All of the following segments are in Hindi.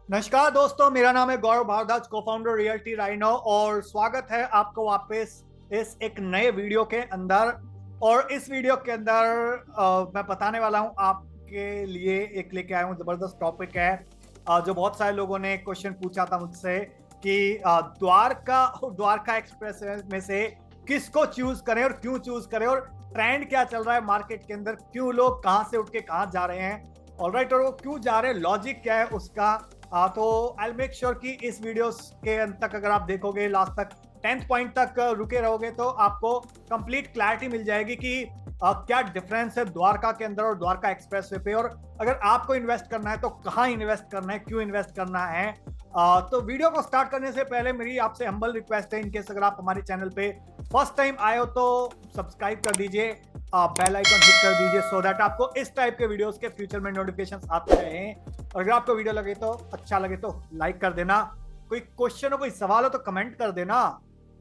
नमस्कार दोस्तों, मेरा नाम है गौरव भारद्वाज, को फाउंडर रियल्टी राइनो, और स्वागत है आपको वापस इस एक नए वीडियो के अंदर। और इस वीडियो के अंदर मैं बताने वाला हूं आपके लिए, एक लेके आया हूं जबरदस्त टॉपिक है। जो बहुत सारे लोगों ने क्वेश्चन पूछा था मुझसे कि द्वारका और द्वारका एक्सप्रेस में से किसको चूज करें और क्यों चूज करें, और ट्रेंड क्या चल रहा है मार्केट के अंदर, क्यों लोग कहां से उठ के कहां जा रहे हैं, ऑलराइट, और वो क्यों जा रहे हैं, लॉजिक क्या है उसका। तो आई मेक श्योर कि इस वीडियो के अंत तक अगर आप देखोगे, लास्ट तक 10th पॉइंट तक रुके रहोगे, तो आपको कंप्लीट क्लैरिटी मिल जाएगी कि क्या डिफरेंस है द्वारका के अंदर और द्वारका एक्सप्रेसवे पे, और अगर आपको इन्वेस्ट करना है तो कहाँ इन्वेस्ट करना है, क्यों इन्वेस्ट करना है। तो वीडियो को स्टार्ट करने से पहले मेरी आपसे हम्बल रिक्वेस्ट है, इनकेस अगर आप हमारे चैनल पे फर्स्ट टाइम आए हो तो सब्सक्राइब कर दीजिए, बेल आइकन हिट कर दीजिए, सो दैट आपको इस टाइप के वीडियोस के फ्यूचर में नोटिफिकेशंस आते रहें। और अगर आपको वीडियो लगे तो अच्छा लगे तो लाइक कर देना, कोई क्वेश्चन हो, कोई सवाल हो तो कमेंट कर देना,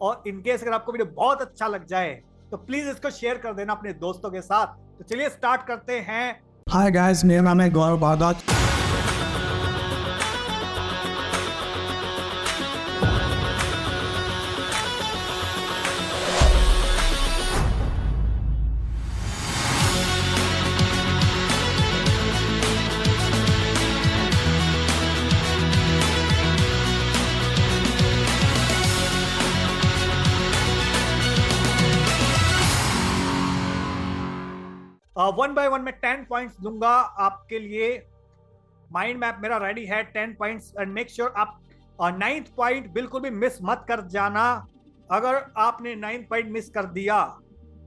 और इनकेस अगर आपको वीडियो बहुत अच्छा लग जाए तो प्लीज इसको शेयर कर देना अपने दोस्तों के साथ। तो चलिए स्टार्ट करते हैं। हाय गाइस, मेरा नाम है गौरव भारद्वाज। वन बाय वन में 10 पॉइंट्स दूंगा आपके लिए। माइंड मैप मेरा रेडी है, 10 पॉइंट्स, एंड मेक श्योर आप 9th पॉइंट बिल्कुल भी मिस मत कर जाना। अगर आपने 9th पॉइंट मिस कर दिया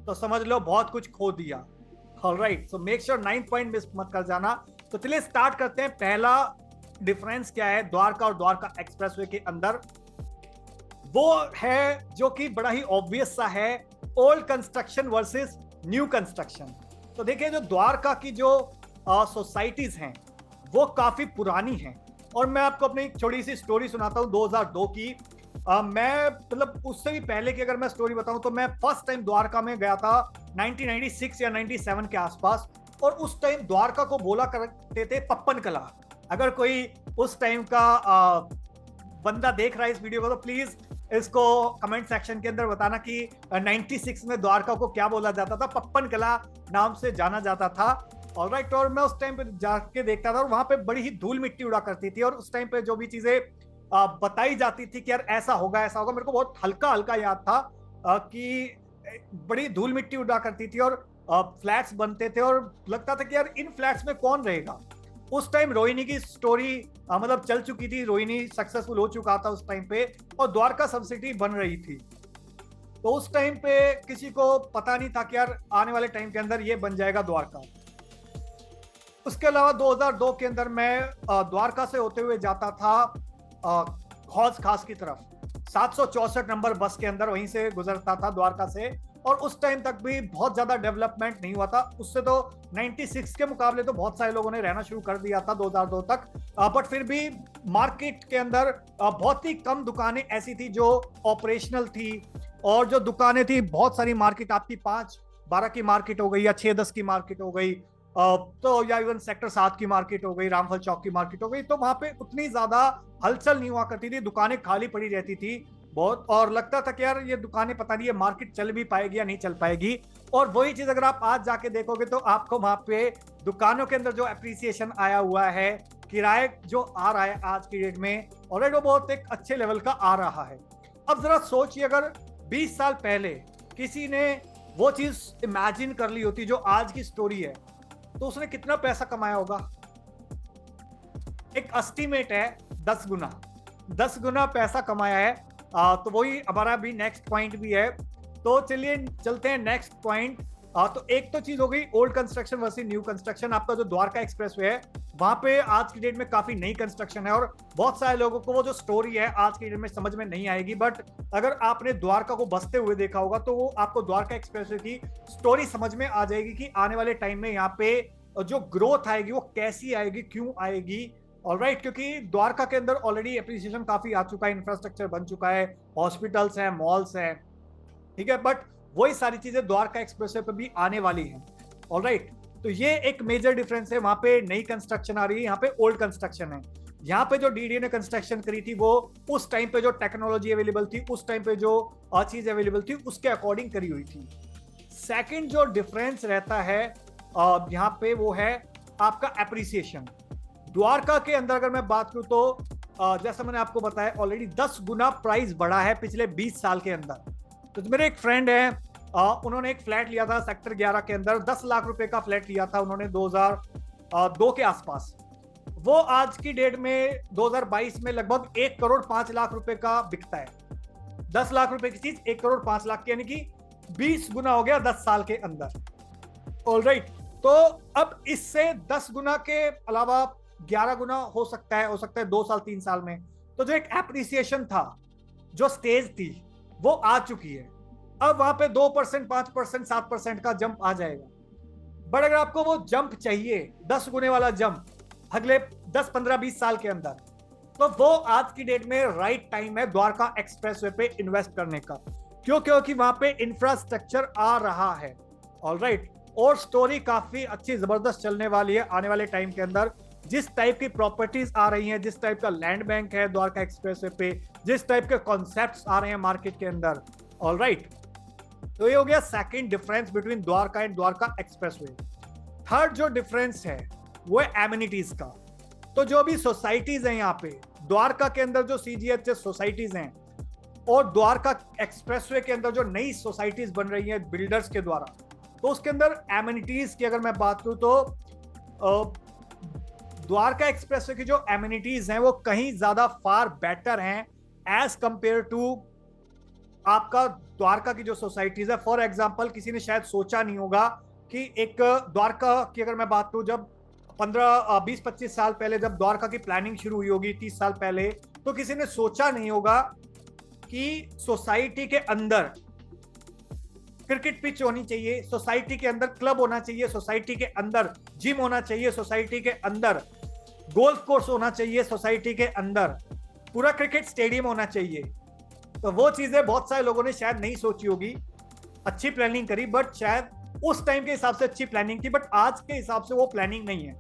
तो समझ लो बहुत कुछ खो दिया। Alright, so make sure 9th point miss मत कर जाना। तो चलिए स्टार्ट करते हैं। पहला डिफरेंस क्या है द्वारका और द्वारका एक्सप्रेसवे के अंदर, वो है जो कि बड़ा ही ऑब्वियस सा है, old construction versus new construction. तो देखिए, जो द्वारका की जो सोसाइटीज हैं वो काफी पुरानी हैं, और मैं आपको अपनी एक छोटी सी स्टोरी सुनाता हूँ 2002 की। मैं मतलब उससे भी पहले की अगर मैं स्टोरी बताऊं तो मैं फर्स्ट टाइम द्वारका में गया था 1996 या 97 के आसपास, और उस टाइम द्वारका को बोला करते थे पप्पन कला। अगर कोई उस टाइम का बंदा देख रहा है इस वीडियो को तो प्लीज इसको कमेंट सेक्शन के अंदर बताना कि 96 में द्वारका को क्या बोला जाता था। पप्पन कला नाम से जाना जाता था। ऑलराइट, और मैं उस टाइम पे जाके देखता था और वहां पे बड़ी ही धूल मिट्टी उड़ा करती थी, और उस टाइम पे जो भी चीजें बताई जाती थी कि यार ऐसा होगा ऐसा होगा, मेरे को बहुत हल्का हल्का याद था कि बड़ी धूल मिट्टी उड़ा करती थी, और फ्लैट्स बनते थे, और लगता था कि यार इन फ्लैट्स में कौन रहेगा। उस टाइम रोहिणी की स्टोरी मतलब चल चुकी थी, रोहिणी सक्सेसफुल हो चुका था उस टाइम पे, और द्वारका सब सिटी बन रही थी। तो उस टाइम पे किसी को पता नहीं था कि यार आने वाले टाइम के अंदर ये बन जाएगा द्वारका। उसके अलावा 2002 के अंदर मैं द्वारका से होते हुए जाता था हौज खास की तरफ, 764 नंबर बस के अंदर वहीं से गुजरता था द्वारका से, और उस टाइम तक भी बहुत ज्यादा डेवलपमेंट नहीं हुआ था। उससे तो 96 के मुकाबले तो बहुत सारे लोगों ने रहना शुरू कर दिया था 2002 तक, बट फिर भी मार्केट के अंदर बहुत ही कम दुकानें ऐसी थी जो ऑपरेशनल थी, और जो दुकानें थी बहुत सारी मार्केट आपकी 5-12 की मार्केट हो गई या 6-10 की मार्केट हो गई, तो या इवन सेक्टर 7 की मार्केट हो गई, रामफल चौक की मार्केट हो गई, तो वहां पे उतनी ज्यादा हलचल नहीं हुआ करती थी, दुकानें खाली पड़ी रहती थी बहुत, और लगता था कि यार ये दुकानें पता नहीं ये मार्केट चल भी पाएगी या नहीं चल पाएगी। और वही चीज अगर आप आज जाके देखोगे तो आपको वहां पे दुकानों के अंदर जो एप्रिसिएशन आया हुआ है, किराए जो आ रहा है आज की डेट में, ऑलरेडी वो बहुत एक अच्छे लेवल का आ रहा है। अब जरा सोचिए, अगर 20 साल पहले किसी ने वो चीज इमेजिन कर ली होती जो आज की स्टोरी है, तो उसने कितना पैसा कमाया होगा। एक एस्टिमेट है 10 गुना पैसा कमाया है। तो वही हमारा भी नेक्स्ट पॉइंट भी है। तो चलिए चलते हैं नेक्स्ट पॉइंट। तो एक तो चीज हो गई old construction versus new construction. आपका जो द्वारका एक्सप्रेसवे है वहां पे आज की डेट में काफी नई कंस्ट्रक्शन है, और बहुत सारे लोगों को वो जो स्टोरी है आज की डेट में समझ में नहीं आएगी, बट अगर आपने द्वारका को बसते हुए देखा होगा तो वो आपको द्वारका एक्सप्रेसवे की स्टोरी समझ में आ जाएगी कि आने वाले टाइम में यहाँ पे जो ग्रोथ आएगी वो कैसी आएगी, क्यों आएगी। ऑलराइट, क्योंकि द्वारका के अंदर ऑलरेडी एप्रिसिएशन काफी आ चुका है, इंफ्रास्ट्रक्चर बन चुका है, हॉस्पिटल्स हैं, मॉल्स हैं, ठीक है, बट वही सारी चीजें द्वारका एक्सप्रेसवे पे भी आने वाली हैं। ऑलराइट, तो ये एक मेजर डिफरेंस है, वहां पे नई कंस्ट्रक्शन आ रही है, यहाँ पे ओल्ड कंस्ट्रक्शन है। यहाँ पे जो डीडीए ने कंस्ट्रक्शन करी थी वो उस टाइम पे जो टेक्नोलॉजी अवेलेबल थी, उस टाइम पे जो चीज अवेलेबल थी उसके अकॉर्डिंग करी हुई थी। सेकंड जो डिफरेंस रहता है यहाँ पे वो है आपका एप्रिसिएशन। द्वारका के अंदर अगर मैं बात करूं तो जैसा मैंने आपको बताया ऑलरेडी 10 गुना प्राइस बढ़ा है पिछले 20 साल के अंदर। तो मेरे एक फ्रेंड है, उन्होंने एक फ्लैट लिया था सेक्टर 11 के अंदर, 10 लाख रुपए का फ्लैट लिया था उन्होंने 2002 के आसपास। वो आज की डेट में 2022 में लगभग 1 करोड़ 5 लाख रुपए का बिकता है। 10 लाख रुपए की चीज 1 करोड़ 5 लाख की, यानी कि 20 गुना हो गया 10 साल के अंदर। ऑलराइट, तो अब इससे 10 गुना के अलावा 11 गुना हो सकता है 2 साल 3 साल में। तो जो एक एप्रिसिएशन था, जो स्टेज थी, वो आ चुकी है। अब वहां पे 2%, 5%, 7% का जंप आ जाएगा। बट अगर आपको वो जंप चाहिए, 10 गुने वाला जंप अगले 10, 15, 20 साल के अंदर, तो वो आज की डेट में राइट टाइम है द्वारका एक्सप्रेसवे पे इन्वेस्ट करने का। क्यों? क्योंकि वहां पे इंफ्रास्ट्रक्चर आ रहा है। ऑलराइट, और स्टोरी काफी अच्छी जबरदस्त चलने वाली है आने वाले टाइम के अंदर। जिस टाइप की प्रॉपर्टीज आ रही हैं, जिस टाइप का लैंड बैंक है द्वारका एक्सप्रेसवे पे, जिस टाइप के कॉन्सेप्ट्स आ रहे हैं मार्केट के अंदर। ऑलराइट, तो ये हो गया second difference between Dwarka and Dwarka expressway. Third जो डिफरेंस है वो है एमिनिटीज का। तो जो भी सोसाइटीज हैं यहाँ पे द्वारका के अंदर, जो सीजीएचएस सोसाइटीज हैं, और द्वारका एक्सप्रेसवे के अंदर जो नई सोसाइटीज बन रही हैं बिल्डर्स के द्वारा, तो उसके अंदर एमिनिटीज की अगर मैं बात करूं तो द्वारका एक्सप्रेसवे की जो एमिनिटीज हैं वो कहीं ज्यादा फार बेटर हैं एज कंपेयर टू आपका द्वारका की जो सोसाइटीज है। फॉर एग्जांपल, किसी ने शायद सोचा नहीं होगा कि एक द्वारका की अगर मैं बात करूं, जब 20-25 साल पहले जब द्वारका की प्लानिंग शुरू हुई होगी, 30 साल पहले, तो किसी ने सोचा नहीं होगा कि सोसाइटी के अंदर क्रिकेट पिच होनी चाहिए, सोसाइटी के अंदर क्लब होना चाहिए, सोसाइटी के अंदर जिम होना चाहिए, सोसाइटी के अंदर गोल्फ कोर्स होना चाहिए, सोसाइटी के अंदर पूरा क्रिकेट स्टेडियम होना चाहिए। तो वो चीजें बहुत सारे लोगों ने शायद नहीं सोची होगी। अच्छी प्लानिंग करी, बट शायद उस टाइम के हिसाब से अच्छी प्लानिंग थी, बट आज के हिसाब से वो प्लानिंग नहीं है।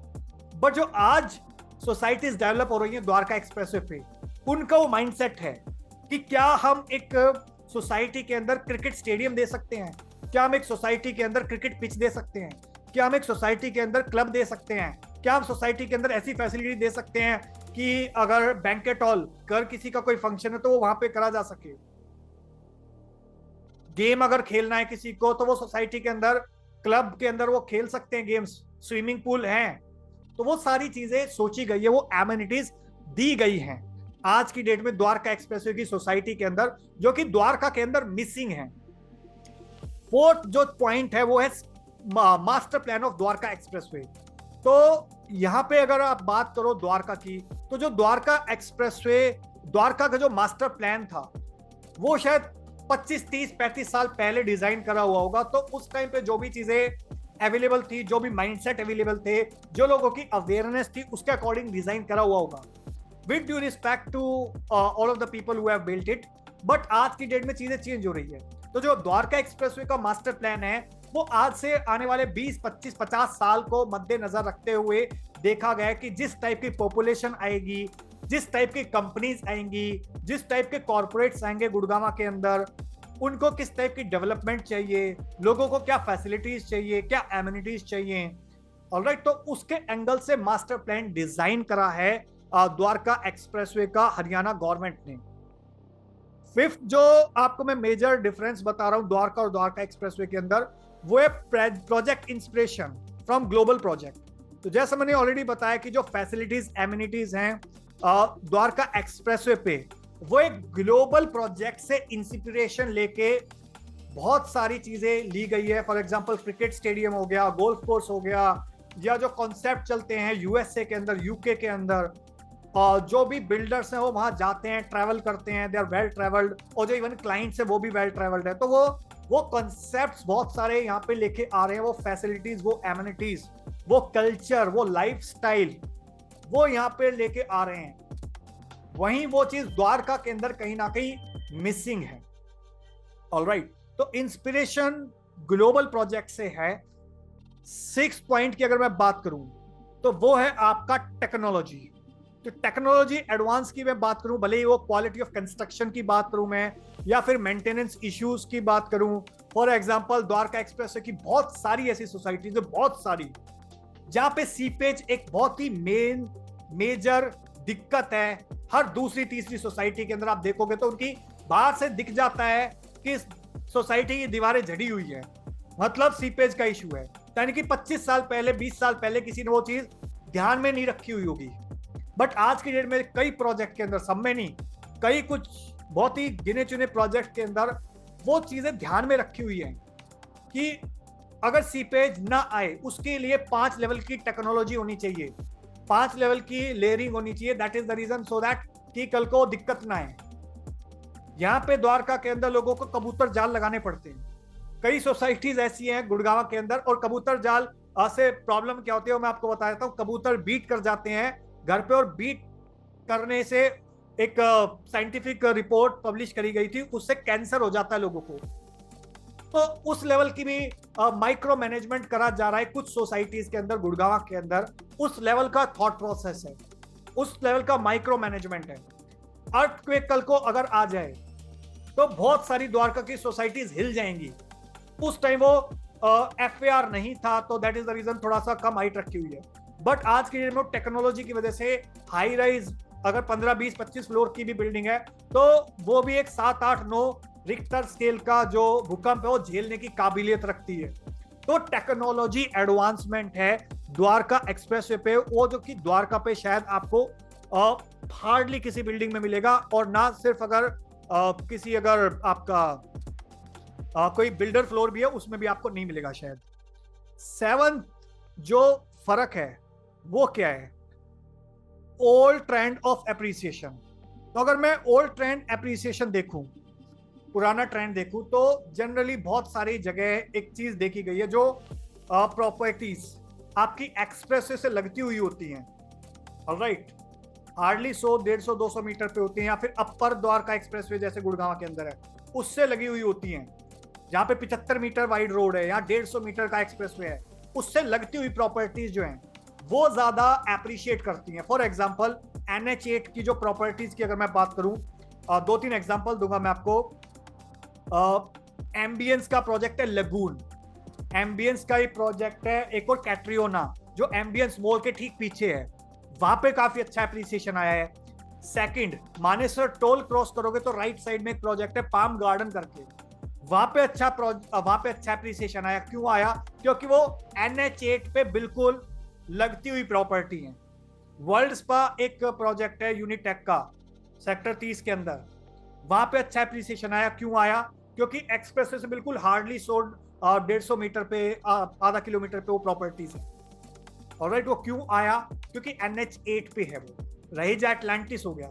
बट जो आज सोसाइटीज डेवलप हो रही है द्वारका एक्सप्रेसवे पे, उनका वो माइंडसेट है कि क्या हम एक सोसाइटी के अंदर क्रिकेट स्टेडियम दे सकते हैं, क्या हम एक सोसाइटी के अंदर क्रिकेट पिच दे सकते हैं, क्या हम एक सोसाइटी के अंदर क्लब दे सकते हैं, क्या हम सोसाइटी के अंदर ऐसी फैसिलिटी दे सकते हैं कि अगर बैंकेट हॉल कर किसी का कोई फंक्शन है तो वो वहां पे करा जा सके। गेम अगर खेलना है किसी को तो वो सोसाइटी के अंदर, क्लब के अंदर वो खेल सकते हैं गेम्स, स्विमिंग पूल हैं। तो वो सारी चीजें सोची गई है, वो एमिनिटीज दी गई हैं आज की डेट में द्वारका एक्सप्रेसवे की सोसाइटी के अंदर, जो कि द्वारका के अंदर मिसिंग है। फोर्थ जो पॉइंट है वो है master plan of Dwarka expressway. तो यहां पे अगर आप बात करो द्वारका की, तो जो द्वारका एक्सप्रेसवे, द्वारका का जो मास्टर प्लान था वो शायद 25, 30, 35 साल पहले डिजाइन करा हुआ होगा। तो उस टाइम पे जो भी चीजें अवेलेबल थी, जो भी माइंडसेट अवेलेबल थे, जो लोगों की अवेयरनेस थी, उसके अकॉर्डिंग डिजाइन करा हुआ होगा। With due respect to all of the people who have built it, but आज की डेट में चीजें चेंज हो रही है। तो जो द्वारका एक्सप्रेसवे का मास्टर प्लान है वो आज से आने वाले 20, 25, 50 साल को मद्देनजर रखते हुए देखा गया कि जिस टाइप की पॉपुलेशन आएगी, जिस टाइप की कंपनीज आएंगी, जिस टाइप के कॉर्पोरेट्स आएंगे गुड़गांव के अंदर, उनको किस टाइप की डेवलपमेंट चाहिए, लोगों को क्या फैसिलिटीज चाहिए, क्या एमिनिटीज चाहिए। ऑलराइट, तो उसके एंगल से मास्टर प्लान डिजाइन करा है द्वारका एक्सप्रेसवे का हरियाणा गवर्नमेंट ने। फिफ्थ जो आपको मैं मेजर डिफरेंस बता रहा हूं द्वारका और द्वारका एक्सप्रेसवे के अंदर, वो है project inspiration from global project. तो जैसा मैंने ऑलरेडी बताया कि जो फैसिलिटीज एमिनिटीज हैं द्वारका एक्सप्रेसवे पे, वो एक ग्लोबल प्रोजेक्ट से इंस्पिरेशन लेके बहुत सारी चीजें ली गई है। फॉर एग्जांपल क्रिकेट स्टेडियम हो गया, गोल्फ कोर्स हो गया, या जो कॉन्सेप्ट चलते हैं यूएसए के अंदर, यूके के अंदर, और जो भी बिल्डर्स हैं वो वहां जाते हैं, ट्रैवल करते हैं, दे आर वेल ट्रैवल्ड, और जो इवन क्लाइंट्स है वो भी वेल ट्रैवल्ड है। तो वो कॉन्सेप्ट्स बहुत सारे यहाँ पे लेके आ रहे हैं, वो फैसिलिटीज, वो एमिनिटीज, वो कल्चर, वो लाइफस्टाइल, वो यहाँ पे लेके आ रहे हैं। वहीं वो चीज द्वारका के अंदर कहीं ना कहीं मिसिंग है। ऑलराइट, तो इंस्पिरेशन ग्लोबल प्रोजेक्ट से है। 6 पॉइंट की अगर मैं बात करूं तो वो है आपका टेक्नोलॉजी। तो टेक्नोलॉजी एडवांस की मैं बात करूं, भले ही वो क्वालिटी ऑफ कंस्ट्रक्शन की बात करूं मैं, या फिर मेंटेनेंस इश्यूज की बात करूं। फॉर एग्जांपल द्वारका एक्सप्रेसवे की बहुत सारी ऐसी सोसाइटीज है, बहुत सारी, जहां पे सीपेज एक बहुत ही मेजर दिक्कत है। हर दूसरी तीसरी सोसाइटी के अंदर आप देखोगे तो उनकी बाहर से दिख जाता है कि सोसाइटी की दीवारें जड़ी हुई है, मतलब सीपेज का इशू है। यानी कि 25 साल पहले, 20 साल पहले किसी ने वो चीज ध्यान में नहीं रखी हुई होगी, बट आज की डेट में कई प्रोजेक्ट के अंदर, सब में नहीं, कई कुछ बहुत ही गिने चुने प्रोजेक्ट के अंदर वो चीजें ध्यान में रखी हुई हैं कि अगर सीपेज ना आए उसके लिए 5 लेवल की टेक्नोलॉजी होनी चाहिए, 5 लेवल की लेयरिंग होनी चाहिए। That is the reason, so that कि कल को दिक्कत ना आए। यहाँ पे द्वारका के अंदर लोगों को कबूतर जाल लगाने पड़ते हैं। कई सोसाइटीज ऐसी हैं गुड़गांव के अंदर, और कबूतर जाल से प्रॉब्लम क्या होती है मैं आपको बता देता हूँ। कबूतर बीट कर जाते हैं घर पे, और बीट करने से एक साइंटिफिक रिपोर्ट पब्लिश करी गई थी, उससे कैंसर हो जाता है लोगों को। तो उस लेवल की भी माइक्रो मैनेजमेंट करा जा रहा है कुछ सोसाइटीज के अंदर, गुड़गांव के अंदर उस लेवल का थॉट प्रोसेस है, उस लेवल का माइक्रो मैनेजमेंट है। अर्थक्वेक कल को अगर आ जाए तो बहुत सारी द्वारका की सोसाइटीज हिल जाएंगी। उस टाइम वो FAR नहीं था, तो दैट इज द रीजन थोड़ा सा कम हाइट रखी हुई है। बट आज की डेट में टेक्नोलॉजी की वजह से हाई राइज अगर 15, 20, 25 फ्लोर की भी बिल्डिंग है तो वो भी एक 7, 8, 9 रिक्टर स्केल का जो भूकंप है वो झेलने की काबिलियत रखती है। तो टेक्नोलॉजी एडवांसमेंट है द्वारका एक्सप्रेसवे पे, वो जो कि द्वारका पे शायद आपको हार्डली किसी बिल्डिंग में मिलेगा, और ना सिर्फ अगर किसी अगर आपका कोई बिल्डर फ्लोर भी है उसमें भी आपको नहीं मिलेगा शायद। 7 जो फर्क है वो क्या है? Old trend of appreciation. तो अगर मैं ओल्ड ट्रेंड एप्रिसिएशन देखूं, पुराना ट्रेंड देखूं, तो जनरली बहुत सारी जगह एक चीज देखी गई है, जो प्रॉपर्टीज आपकी एक्सप्रेसवे से लगती हुई होती हैं, ऑलराइट, हार्डली 100, 150, 200 मीटर पे होती हैं, या फिर अपर द्वारका एक्सप्रेसवे जैसे गुड़गांव के अंदर है उससे लगी हुई होती हैं, जहां पे 75 मीटर वाइड रोड है या 150 मीटर का एक्सप्रेसवे है, उससे लगती हुई प्रॉपर्टीज जो हैं वो ज्यादा एप्रिशिएट करती हैं। फॉर एग्जांपल NH8 की जो प्रॉपर्टीज की अगर मैं बात करूं, 2-3 एग्जांपल दूंगा मैं आपको। एम्बियंस का प्रोजेक्ट है लगून, एम्बियंस का ही प्रोजेक्ट है। एक और कैट्रियोना जो एम्बियंस मॉल के ठीक पीछे है, वहां पे काफी अच्छा एप्रिसिएशन आया है। सेकंड, मानेसर टोल क्रॉस करोगे तो राइट साइड में एक प्रोजेक्ट है पाम गार्डन करके, वहां पे अच्छा एप्रिसिएशन आया। क्यों आया? क्योंकि वो NH8 पे बिल्कुल लगती हुई प्रॉपर्टी है। वर्ल्ड स्पा एक प्रोजेक्ट है यूनिटेक का सेक्टर 30 के अंदर, वहां पे अच्छा एप्रिसिएशन आया। क्यों आया? क्योंकि एक्सप्रेसवे से बिल्कुल हार्डली 150 मीटर पे, आधा किलोमीटर पे वो प्रॉपर्टीज है, ऑलराइट। वो क्यों आया? क्योंकि NH8 पे है, वो रही जा एटलांटिस हो गया।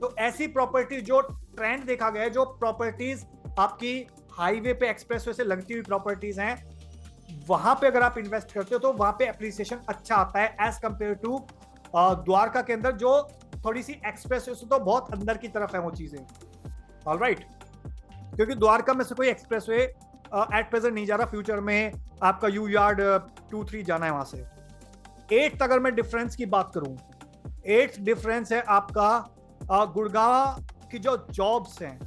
तो ऐसी प्रॉपर्टीज जो ट्रेंड देखा गया है, जो प्रॉपर्टीज आपकी हाईवे पे एक्सप्रेसवे से लगती हुई प्रॉपर्टीज हैं, वहां पे अगर आप इन्वेस्ट करते हो तो वहां पे एप्रिसिएशन अच्छा आता है एज कंपेयर टू द्वारका के अंदर जो थोड़ी सी एक्सप्रेसवे से तो बहुत अंदर की तरफ है वो चीजें, ऑलराइट। क्योंकि द्वारका में से कोई एक्सप्रेसवे एट प्रेजेंट नहीं जा रहा, फ्यूचर में आपका यू यार्ड 2-3 जाना है वहां से। 8th अगर मैं डिफरेंस की बात करूं, 8th डिफरेंस है आपका गुड़गांव की जो जॉब्स हैं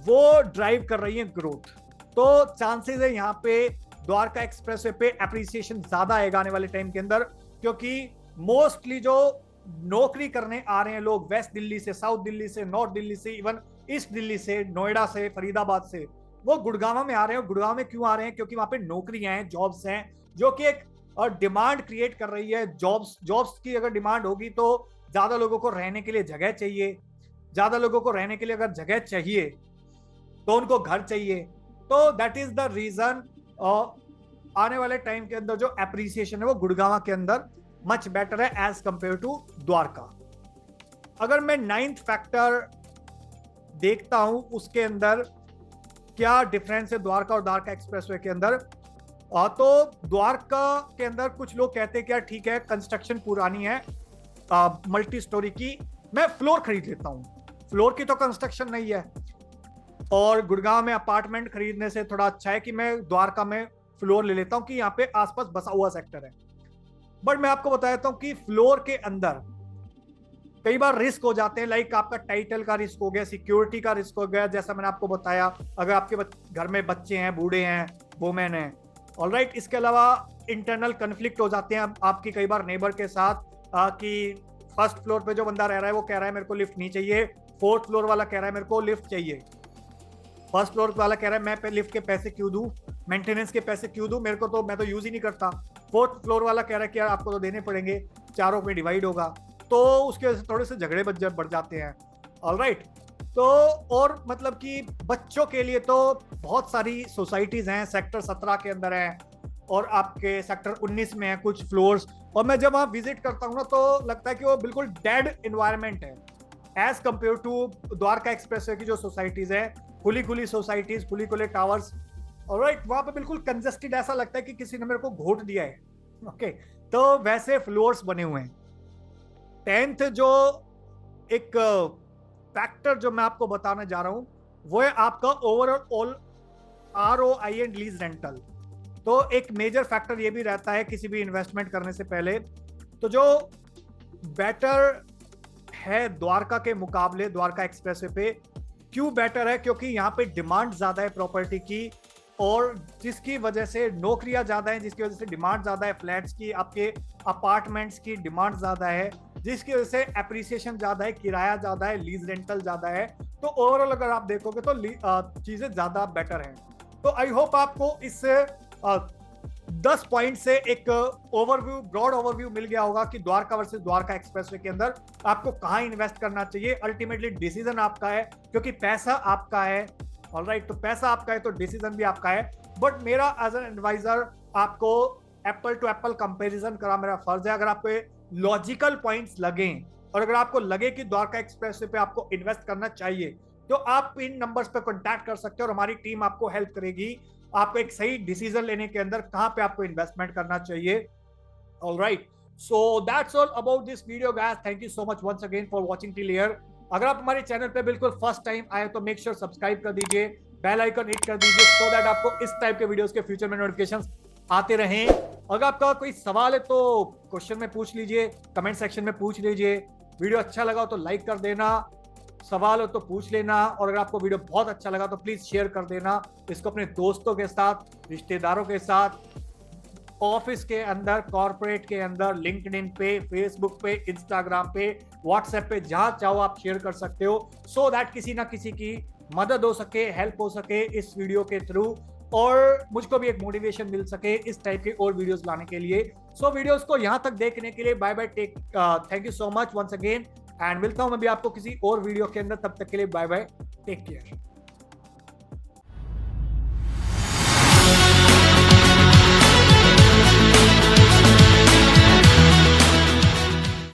वो ड्राइव कर रही हैं ग्रोथ। तो चांसेस है यहाँ पे द्वारका एक्सप्रेसवे पे एप्रिसिएशन ज्यादा आएगा आने वाले टाइम के अंदर, क्योंकि मोस्टली जो नौकरी करने आ रहे हैं लोग वेस्ट दिल्ली से, साउथ दिल्ली से, नॉर्थ दिल्ली से, इवन ईस्ट दिल्ली से, नोएडा से, फरीदाबाद से, वो गुड़गांव में आ रहे हैं। गुड़गांव में क्यों आ रहे हैं? क्योंकि वहां पे नौकरियां हैं, जॉब्स हैं, जो कि एक डिमांड क्रिएट कर रही है। जॉब्स की अगर डिमांड होगी तो ज्यादा लोगों को रहने के लिए जगह चाहिए, ज्यादा लोगों को रहने के लिए अगर जगह चाहिए तो उनको घर चाहिए। तो दैट इज द रीजन आने वाले टाइम के अंदर जो एप्रिसिएशन है वो गुड़गांव के अंदर मच बेटर है एज कंपेयर टू द्वारका। अगर मैं 9th फैक्टर देखता हूं उसके अंदर क्या डिफरेंस है द्वारका और द्वारका एक्सप्रेसवे के अंदर, तो द्वारका के अंदर कुछ लोग कहते हैं क्या ठीक है कंस्ट्रक्शन पुरानी है, मल्टी स्टोरी की, मैं फ्लोर खरीद लेता हूं, फ्लोर की तो कंस्ट्रक्शन नहीं है, और गुड़गांव में अपार्टमेंट खरीदने से थोड़ा अच्छा है कि मैं द्वारका में फ्लोर ले लेता हूं कि यहाँ पे आसपास बसा हुआ सेक्टर है। बट मैं आपको बताता हूं कि फ्लोर के अंदर कई बार रिस्क हो जाते हैं, लाइक आपका टाइटल का रिस्क हो गया, सिक्योरिटी का रिस्क हो गया, जैसा मैंने आपको बताया, अगर आपके घर में बच्चे हैं, बूढ़े हैं, वुमेन हैं, ऑलराइट। इसके अलावा इंटरनल कन्फ्लिक्ट हो जाते हैं आपकी कई बार नेबर के साथ, कि फर्स्ट फ्लोर पे जो बंदा रह रहा है वो कह रहा है मेरे को लिफ्ट नहीं चाहिए, फोर्थ फ्लोर वाला कह रहा है मेरे को लिफ्ट चाहिए, फर्स्ट फ्लोर वाला कह रहा है मैं लिफ्ट के पैसे क्यों दूं, मेंटेनेंस के पैसे क्यों दूं, मेरे को तो, मैं तो यूज ही नहीं करता। फोर्थ फ्लोर वाला कह रहा है कि यार आपको तो देने पड़ेंगे, चारों पे डिवाइड होगा, तो उसके वजह से थोड़े से झगड़े बढ़ जाते हैं। ऑलराइट, तो और मतलब कि बच्चों के लिए तो बहुत सारी सोसाइटीज हैं, सेक्टर 17 के अंदर हैं और आपके सेक्टर 19 में है कुछ फ्लोर्स, और मैं जब वहाँ विजिट करता हूँ ना तो लगता है कि वो बिल्कुल डेड इन्वायरमेंट है as compare to Dwarka expressway की जो सोसाइटीज है, खुली खुली सोसाइटीज, खुली खुले टावर्स। ऑलराइट, वहां पे बिल्कुल कंजेस्टेड, ऐसा लगता है कि किसी ने मेरे को घोट दिया है। ओके, तो वैसे फ्लोर्स बने हुए हैं। 10th जो एक फैक्टर जो मैं आपको बताने जा रहा हूं वो है आपका overall ROI and lease rental. तो एक मेजर फैक्टर ये भी रहता है किसी भी इन्वेस्टमेंट करने से पहले, तो जो बेटर है द्वारका के मुकाबले, द्वारका एक्सप्रेसवे पे क्यों बेटर है, क्योंकि यहाँ पे डिमांड ज्यादा है प्रॉपर्टी की, और जिसकी वजह से नौकरियां ज्यादा है, जिसकी वजह से डिमांड ज्यादा है फ्लैट्स की, आपके अपार्टमेंट्स की डिमांड ज्यादा है, जिसकी वजह से एप्रिसिएशन ज्यादा है, किराया ज्यादा है, लीज रेंटल ज्यादा है। तो ओवरऑल अगर आप देखोगे तो चीजें ज्यादा बेटर हैं। तो आई होप आपको इस 10 पॉइंट से एक ओवरव्यू, ब्रॉड ओवरव्यू मिल गया होगा कि द्वारका वर्सेस द्वारका एक्सप्रेसवे के अंदर आपको कहां इन्वेस्ट करना चाहिए। अल्टीमेटली डिसीजन आपका है, क्योंकि पैसा आपका है। ऑलराइट, तो पैसा आपका है तो डिसीजन भी आपका है, बट मेरा एज एन एडवाइजर आपको एप्पल टू एप्पल कंपैरिजन करा मेरा फर्ज है। अगर आपको लॉजिकल पॉइंट्स लगे और अगर आपको लगे कि द्वारका एक्सप्रेसवे पे आपको इन्वेस्ट करना चाहिए, तो आप इन नंबर्स पे कॉन्टैक्ट कर सकते हो और हमारी टीम आपको हेल्प करेगी आपको एक सही डिसीजन लेने के अंदर कहां पे आपको इन्वेस्टमेंट करना चाहिए। Alright, so that's all about this video guys. Thank you so much once again for watching till here. अगर आप हमारे चैनल पे बिल्कुल फर्स्ट टाइम आए तो मेक श्योर सब्सक्राइब कर दीजिए, बेल आइकन हिट कर दीजिए, सो दैट आपको इस टाइप के वीडियोस के फ्यूचर में नोटिफिकेशंस आते रहें। अगर आपका कोई सवाल है तो क्वेश्चन में पूछ लीजिए, कमेंट सेक्शन में पूछ लीजिए। वीडियो अच्छा लगा तो लाइक कर देना, सवाल हो तो पूछ लेना, और अगर आपको वीडियो बहुत अच्छा लगा तो प्लीज शेयर कर देना इसको अपने दोस्तों के साथ, रिश्तेदारों के साथ, ऑफिस के अंदर, कॉर्पोरेट के अंदर, लिंक्डइन पे, फेसबुक पे, इंस्टाग्राम पे, व्हाट्सएप पे, जहां चाहो आप शेयर कर सकते हो, सो दैट किसी ना किसी की मदद हो सके, हेल्प हो सके इस वीडियो के थ्रू, और मुझको भी एक मोटिवेशन मिल सके इस टाइप के और वीडियोस लाने के लिए। सो वीडियोस को यहां तक देखने के लिए bye bye, take, thank you so much once again, and मिलता हूं मैं भी आपको किसी और वीडियो के अंदर। तब तक के लिए बाय बाय, टेक केयर।